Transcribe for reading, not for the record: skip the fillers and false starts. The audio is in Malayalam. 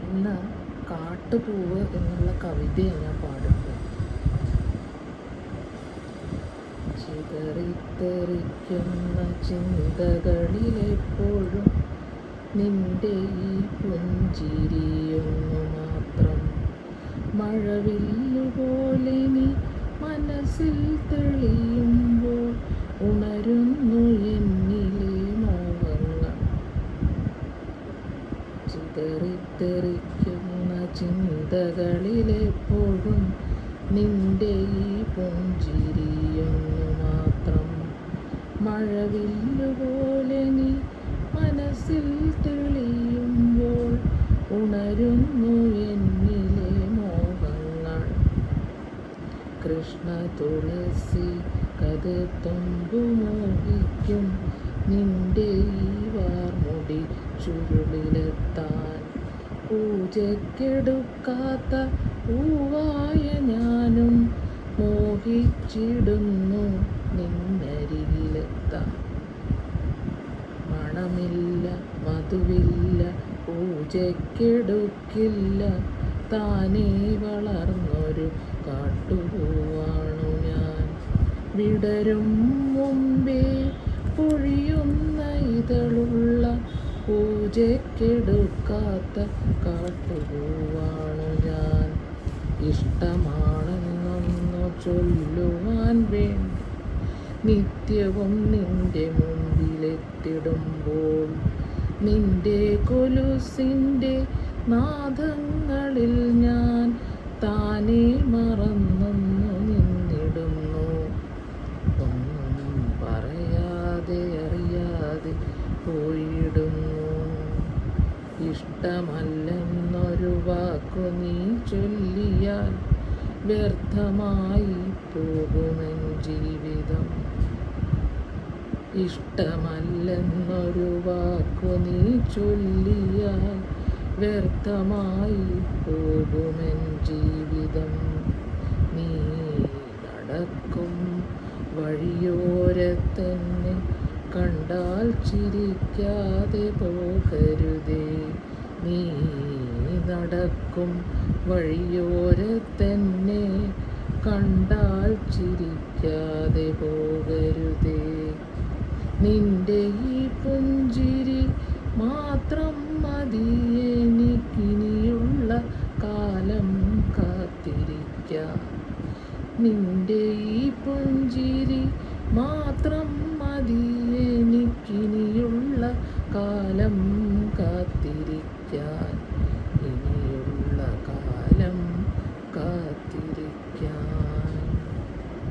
ഇന്ന് കാട്ടുപൂവ് എന്നുള്ള കവിതയാണ് ഞാൻ പാടുന്നത്. ചിതറിത്തെറിക്കുന്ന ചിന്തകളിലെപ്പോഴും നിന്റെ ഈ പുഞ്ചിരിയൊന്നു മാത്രം. മഴവില്ലുപോലെ നീ മനസ്സിൽ തെളിയുമ്പോൾ ഉണരുന്നു എന്നിലെ മോഹങ്ങൾ. ചിതറിത്തെറിക്കുന്ന ചിന്തകളിലെപ്പോഴും നിന്റെ ഈ പുഞ്ചിരിയൊന്നു മാത്രം. മഴവില്ലുപോലെ നീ മനസ്സിൽ തെളിയുമ്പോൾ ഉണരുന്നു എന്നിലെ മോഹങ്ങൾ. കൃഷ്ണ തുളസി കഥത്തുമ്പു മോഹിക്കും നിന്റെ ഈ വാർമുടി ചുരുളിലെത്താൻ. പൂജയ്ക്കെടുക്കാത്ത പൂവായ ഞാനും മോഹിച്ചിടുന്നു നിന്നരികിലെത്താൻ. മണമില്ല മധുവില്ല പൂജയ്ക്കെടുക്കില്ല, താനേ വളർന്നൊരു കാട്ടുപൂവാണു ഞാൻ. വിടരും മുമ്പേ പൊഴിയുന്ന ഇതളുള്ള പൂജയ്ക്കെടുക്കാത്ത കാട്ടുപൂവാണു ഞാൻ. ഇഷ്ടമാണെന്നൊന്നു ചൊല്ലുവാൻ വേണ്ടി നിത്യവും നിന്റെ മുമ്പിലെത്തിടുമ്പോൾ നിന്റെ കൊലുസിൻ്റെ നാദങ്ങളിൽ ഞാൻ താനേ മറന്നൊന്നു നിന്നിടുന്നു. ഒന്നും പറയാതെ അറിയാതെ പോയിടുന്നു. ഇഷ്ടമല്ലെന്നൊരു വാക്കു നീ ചൊല്ലിയാൽ വ്യർത്ഥമായി പോകുമെൻ ജീവിതം. ഇഷ്ടമല്ലെന്നൊരു വാക്കു നീ ചൊല്ലിയാൽ വ്യർത്ഥമായി പോകുമെൻ ജീവിതം. നീ നടക്കും വഴിയോരത്തന്നെ കണ്ടാൽ ചിരിക്കാതെ പോകരുതേ. നീ നടക്കും വഴിയോരത്തന്നെ കണ്ടാൽ ചിരിക്കാതെ പോകരുതേ. നിന്റെ ഈ പുഞ്ചിരി മാത്രം മതി എനിക്കിനിയുള്ള കാലം കാത്തിരിക്കാൻ. നിന്റെ ഈ പുഞ്ചിരി മാത്രം മതി എനിക്കിനിയുള്ള കാലം കാത്തിരിക്കാൻ. ഇനിയുള്ള കാലം കാത്തിരിക്കാൻ.